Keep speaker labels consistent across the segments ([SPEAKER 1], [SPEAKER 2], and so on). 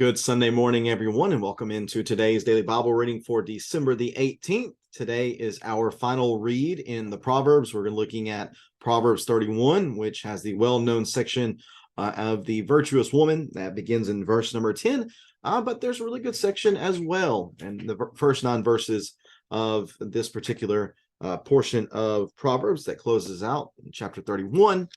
[SPEAKER 1] Good Sunday morning, everyone, and welcome into today's daily Bible reading for December the 18th. Today is our final read in the Proverbs. We're looking at Proverbs 31, which has the well-known section of the virtuous woman that begins in verse number 10. But there's a really good section as well. And the first 9 verses of this particular portion of Proverbs that closes out in chapter 31.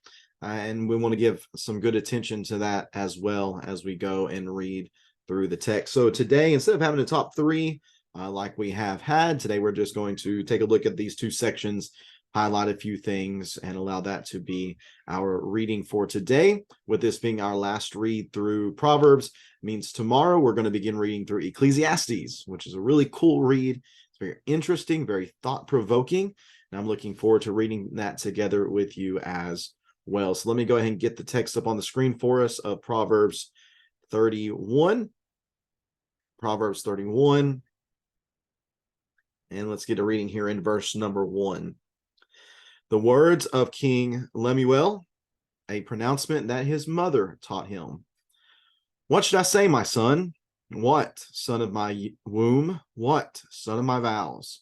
[SPEAKER 1] And we want to give some good attention to that as well as we go and read through the text. So today, instead of having a top 3 like we have had, today we're just going to take a look at these 2 sections, highlight a few things, and allow that to be our reading for today. With this being our last read through Proverbs, means tomorrow we're going to begin reading through Ecclesiastes, which is a really cool read. It's very interesting, very thought-provoking, and I'm looking forward to reading that together with you as well. So let me go ahead and get the text up on the screen for us of Proverbs 31. Proverbs 31. And let's get a reading here in verse number 1. The words of King Lemuel, a pronouncement that his mother taught him. What should I say, my son? What, son of my womb? What, son of my vows?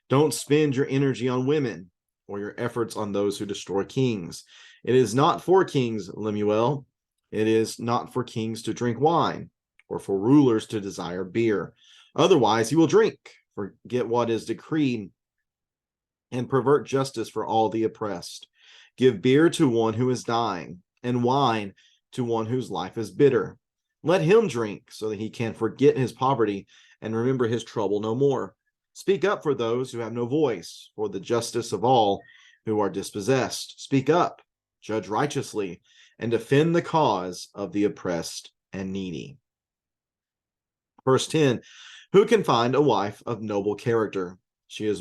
[SPEAKER 1] Don't spend your energy on women or your efforts on those who destroy kings. It is not for kings, Lemuel. It is not for kings to drink wine, or for rulers to desire beer. Otherwise, you will drink, forget what is decreed, and pervert justice for all the oppressed. Give beer to one who is dying, and wine to one whose life is bitter. Let him drink so that he can forget his poverty and remember his trouble no more. Speak up for those who have no voice, for the justice of all who are dispossessed. Speak up, judge righteously, and defend the cause of the oppressed and needy. Verse 10, who can find a wife of noble character? She is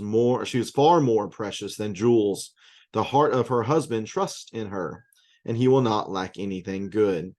[SPEAKER 1] far more precious than jewels. The heart of her husband trusts in her, and he will not lack anything good.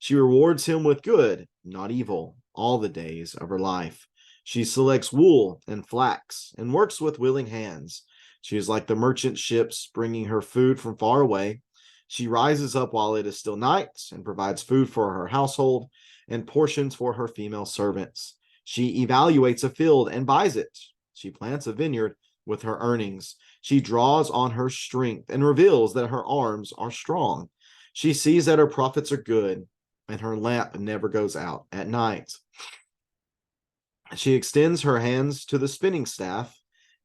[SPEAKER 1] She rewards him with good, not evil, all the days of her life. She selects wool and flax and works with willing hands. She is like the merchant ships bringing her food from far away. She rises up while it is still night and provides food for her household and portions for her female servants. She evaluates a field and buys it. She plants a vineyard with her earnings. She draws on her strength and reveals that her arms are strong. She sees that her profits are good, and her lamp never goes out at night. She extends her hands to the spinning staff,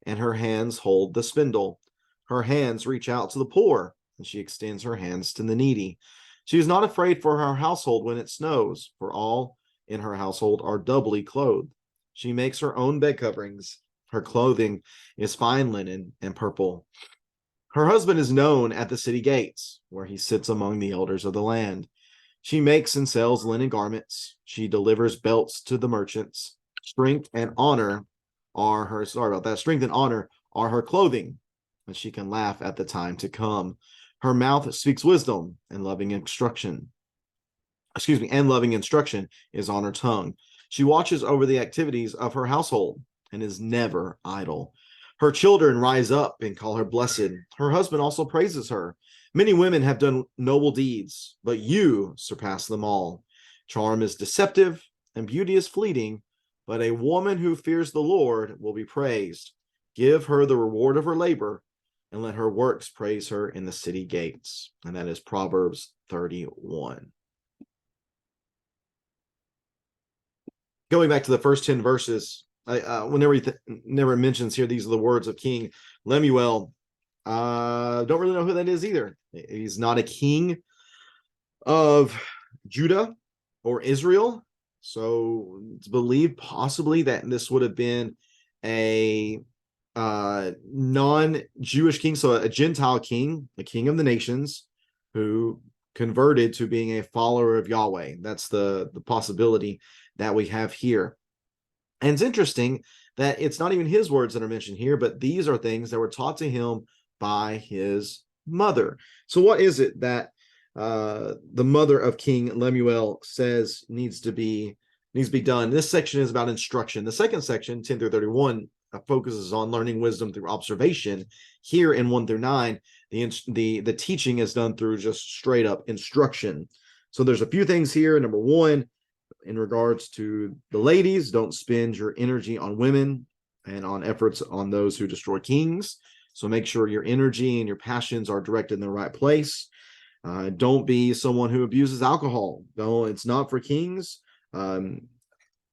[SPEAKER 1] and her hands hold the spindle. Her hands reach out to the poor, and she extends her hands to the needy. She is not afraid for her household when it snows, for all in her household are doubly clothed. She makes her own bed coverings. Her clothing is fine linen and purple. Her husband is known at the city gates, where he sits among the elders of the land. She makes and sells linen garments. She delivers belts to the merchants. Strength and honor are her clothing, and she can laugh at the time to come. Her mouth speaks wisdom, and loving instruction is on her tongue. She watches over the activities of her household and is never idle. Her children rise up and call her blessed. Her husband also praises her. Many women have done noble deeds, but you surpass them all. Charm is deceptive and beauty is fleeting, but a woman who fears the Lord will be praised. Give her the reward of her labor, and let her works praise her in the city gates. And that is Proverbs 31. Going back to the first 10 verses, whenever it mentions here, these are the words of King Lemuel. Don't really know who that is either. He's not a king of Judah or Israel. So it's believed possibly that this would have been a non-Jewish king, so a Gentile king, a king of the nations, who converted to being a follower of Yahweh. That's the possibility that we have here. And it's interesting that it's not even his words that are mentioned here, but these are things that were taught to him by his mother. So what is it that the mother of King Lemuel says needs to be done? This section is about instruction. The second section, 10 through 31, focuses on learning wisdom through observation. Here in 1 through 9, the teaching is done through just straight up instruction. So there's a few things here. Number 1, In regards to the ladies, don't spend your energy on women and on efforts on those who destroy kings. So make sure your energy and your passions are directed in the right place. Don't be someone who abuses alcohol. No, it's not for kings.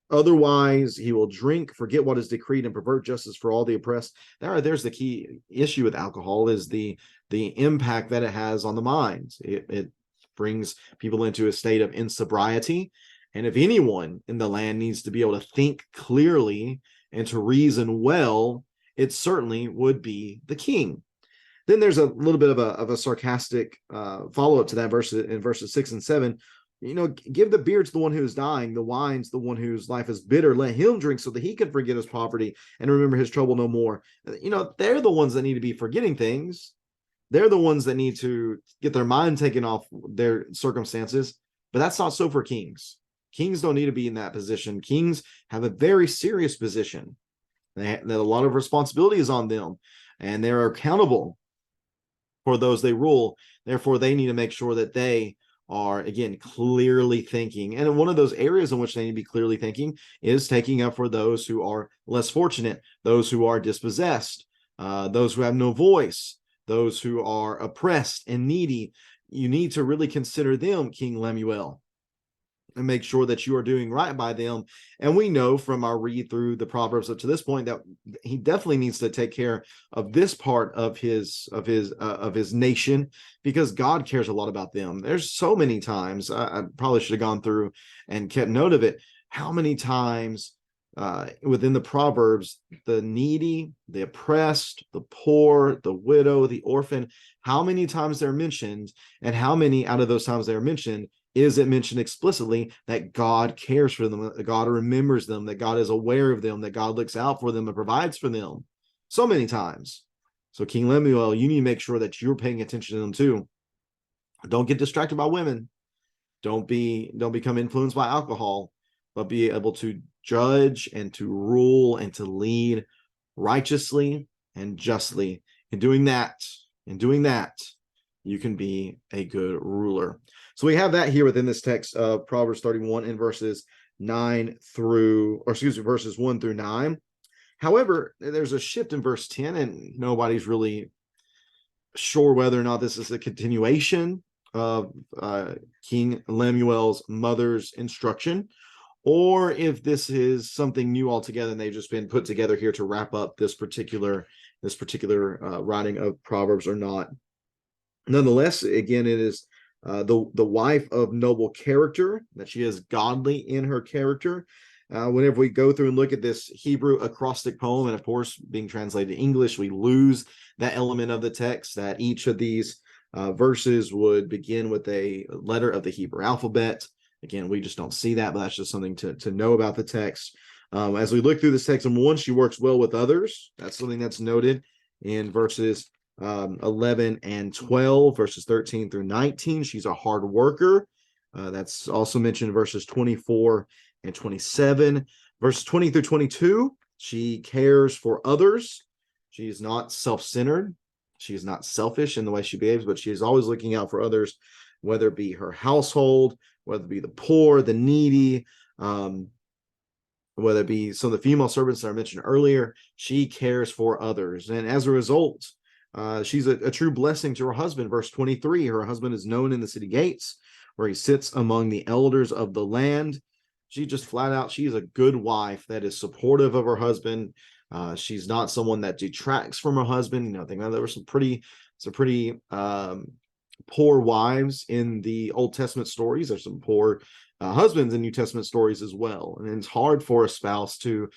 [SPEAKER 1] Otherwise, he will drink, forget what is decreed, and pervert justice for all the oppressed. There's the key issue with alcohol is the impact that it has on the mind. It brings people into a state of insobriety. And if anyone in the land needs to be able to think clearly and to reason well, it certainly would be the king. Then there's a little bit of a sarcastic follow-up to that verse in verses 6 and 7. Give the beer to the one who is dying, the wine to the one whose life is bitter. Let him drink so that he can forget his poverty and remember his trouble no more. They're the ones that need to be forgetting things. They're the ones that need to get their mind taken off their circumstances. But that's not so for kings. Kings don't need to be in that position. Kings have a very serious position. That a lot of responsibility is on them, and they're accountable for those they rule. Therefore, they need to make sure that they are, again, clearly thinking. And one of those areas in which they need to be clearly thinking is taking up for those who are less fortunate, those who are dispossessed, those who have no voice, those who are oppressed and needy. You need to really consider them, King Lemuel, and make sure that you are doing right by them. And we know from our read through the Proverbs up to this point that he definitely needs to take care of this part of his nation, because God cares a lot about them. There's so many times, I probably should have gone through and kept note of it, how many times within the Proverbs, the needy, the oppressed, the poor, the widow, the orphan, how many times they're mentioned, and how many out of those times they're mentioned is it mentioned explicitly that God cares for them, that God remembers them, that God is aware of them, that God looks out for them and provides for them so many times. So King Lemuel, you need to make sure that you're paying attention to them too. Don't get distracted by women. Don't become influenced by alcohol, but be able to judge and to rule and to lead righteously and justly. In doing that, you can be a good ruler. So we have that here within this text of Proverbs 31 in verses 1 through 9. However, there's a shift in verse 10, and nobody's really sure whether or not this is a continuation of King Lemuel's mother's instruction, or if this is something new altogether and they've just been put together here to wrap up this particular writing of Proverbs or not. Nonetheless, again, it is the wife of noble character, that she is godly in her character. Whenever we go through and look at this Hebrew acrostic poem, and of course, being translated to English, we lose that element of the text, that each of these verses would begin with a letter of the Hebrew alphabet. Again, we just don't see that, but that's just something to know about the text. As we look through this text, number one, she works well with others. That's something that's noted in verses 11 and 12, verses 13 through 19. She's a hard worker. That's also mentioned in verses 24 and 27. Verses 20 through 22, she cares for others. She is not self-centered. She is not selfish in the way she behaves, but she is always looking out for others, whether it be her household, whether it be the poor, the needy, whether it be some of the female servants that I mentioned earlier. She cares for others. And as a result, she's a true blessing to her husband. Verse 23, her husband is known in the city gates, where he sits among the elders of the land. She just flat out, she is a good wife that is supportive of her husband. She's not someone that detracts from her husband. I think there were some pretty poor wives in the Old Testament stories. There's some poor husbands in New Testament stories as well. And it's hard for a spouse to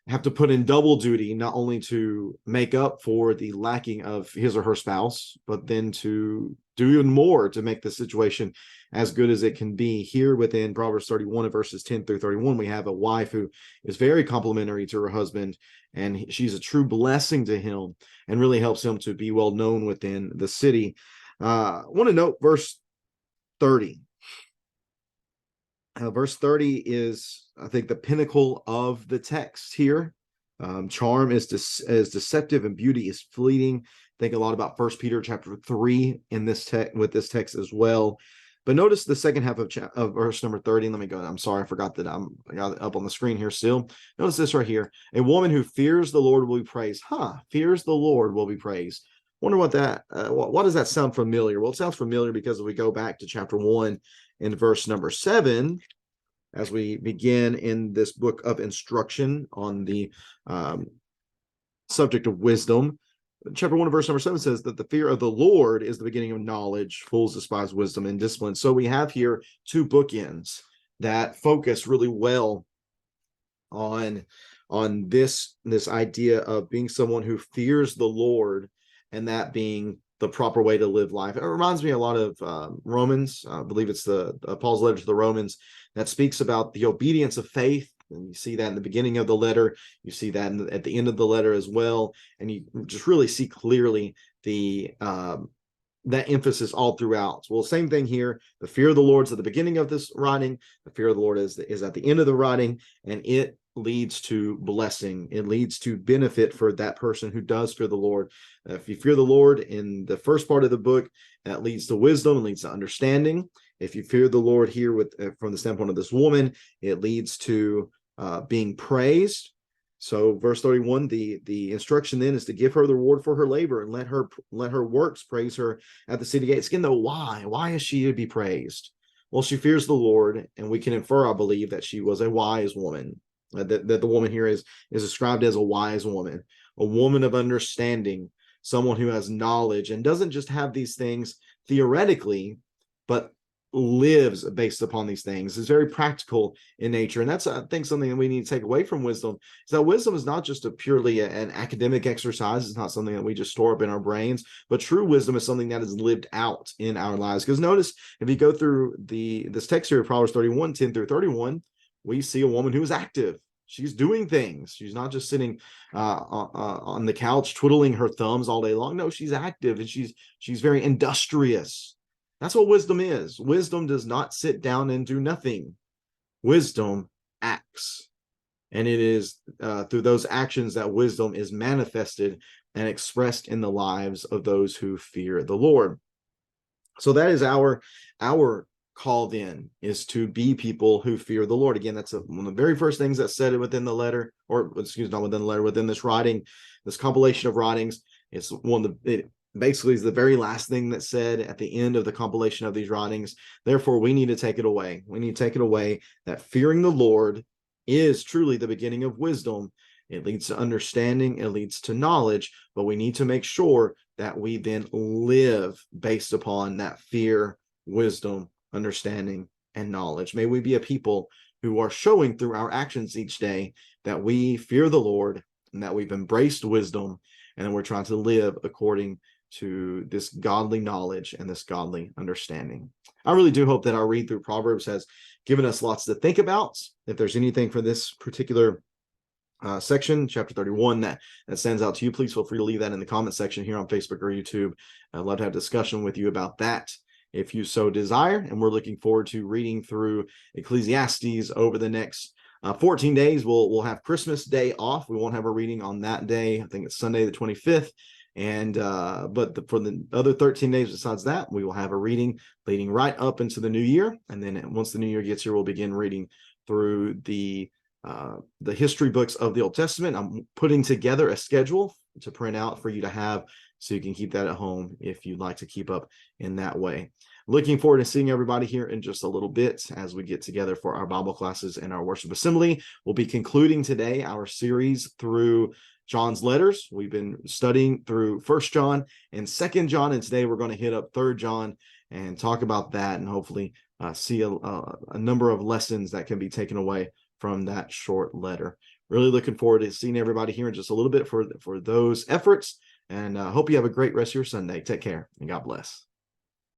[SPEAKER 1] have to put in double duty, not only to make up for the lacking of his or her spouse, but then to do even more to make the situation as good as it can be. Here within Proverbs 31 and verses 10 through 31, we have a wife who is very complimentary to her husband, and she's a true blessing to him and really helps him to be well known within the city. I want to note verse 30. Verse 30 is, I think, the pinnacle of the text here. Charm is deceptive and beauty is fleeting. Think a lot about 1 Peter chapter 3 in this text, with this text as well. But notice the second half of verse number 30. Let me go. I'm sorry, I forgot that I got it up on the screen here still. Notice this right here. A woman who fears the Lord will be praised. Fears the Lord will be praised. Wonder what that, what does that sound familiar? Well, it sounds familiar because if we go back to chapter 1 in verse number 7, as we begin in this book of instruction on the subject of wisdom, chapter 1 verse number 7 says that the fear of the Lord is the beginning of knowledge. Fools despise wisdom and discipline. So we have here two bookends that focus really well on this idea of being someone who fears the Lord, and that being the proper way to live life. It reminds me a lot of Romans. I believe it's the Paul's letter to the Romans that speaks about the obedience of faith. And you see that in the beginning of the letter. You see that at the end of the letter as well. And you just really see clearly the that emphasis all throughout. Well, same thing here. The fear of the Lord is at the beginning of this writing. The fear of the Lord is at the end of the writing, and it leads to blessing. It leads to benefit for that person who does fear the Lord. If you fear the Lord in the first part of the book, that leads to wisdom, leads to understanding. If you fear the Lord here with from the standpoint of this woman, it leads to being praised. So verse 31, the instruction then is to give her the reward for her labor and let her works praise her at the city gates. Again, though, why is she to be praised? Well, she fears the Lord, and we can infer, I believe, that she was a wise woman. That the woman here is described as a wise woman, a woman of understanding, someone who has knowledge and doesn't just have these things theoretically, but lives based upon these things. Is very practical in nature. And that's, I think, something that we need to take away from wisdom, is that wisdom is not just purely an academic exercise. It's not something that we just store up in our brains, but true wisdom is something that is lived out in our lives. Because notice, if you go through this text here, Proverbs 31, 10 through 31, we see a woman who is active. She's doing things. She's not just sitting on the couch twiddling her thumbs all day long. No, she's active, and she's very industrious. That's what wisdom is. Wisdom does not sit down and do nothing. Wisdom acts. And it is through those actions that wisdom is manifested and expressed in the lives of those who fear the Lord. So that is our call then, is to be people who fear the Lord. Again, that's one of the very first things that's said within the letter, or excuse me, not within the letter, within this writing, this compilation of writings. It's one of the, it basically is the very last thing that's said at the end of the compilation of these writings. Therefore, we need to take it away. We need to take it away that fearing the Lord is truly the beginning of wisdom. It leads to understanding, it leads to knowledge, but we need to make sure that we then live based upon that fear, wisdom, understanding, and knowledge. May we be a people who are showing through our actions each day that we fear the Lord and that we've embraced wisdom, and that we're trying to live according to this godly knowledge and this godly understanding. I really do hope that our read through Proverbs has given us lots to think about. If there's anything for this particular section, chapter 31, that stands out to you, please feel free to leave that in the comment section here on Facebook or YouTube. I'd love to have a discussion with you about that if you so desire. And we're looking forward to reading through Ecclesiastes over the next 14 days. We'll have Christmas Day off. We won't have a reading on that day. I think it's Sunday the 25th. And but for the other 13 days besides that, we will have a reading leading right up into the new year. And then once the new year gets here, we'll begin reading through the history books of the Old Testament. I'm putting together a schedule to print out for you to have, so you can keep that at home if you'd like to keep up in that way. Looking forward to seeing everybody here in just a little bit as we get together for our Bible classes and our worship assembly. We'll be concluding today our series through John's letters. We've been studying through 1 John and 2 John, and today we're going to hit up 3 John and talk about that, and hopefully see a number of lessons that can be taken away from that short letter. Really looking forward to seeing everybody here in just a little bit for those efforts, and hope you have a great rest of your Sunday. Take care, and God bless.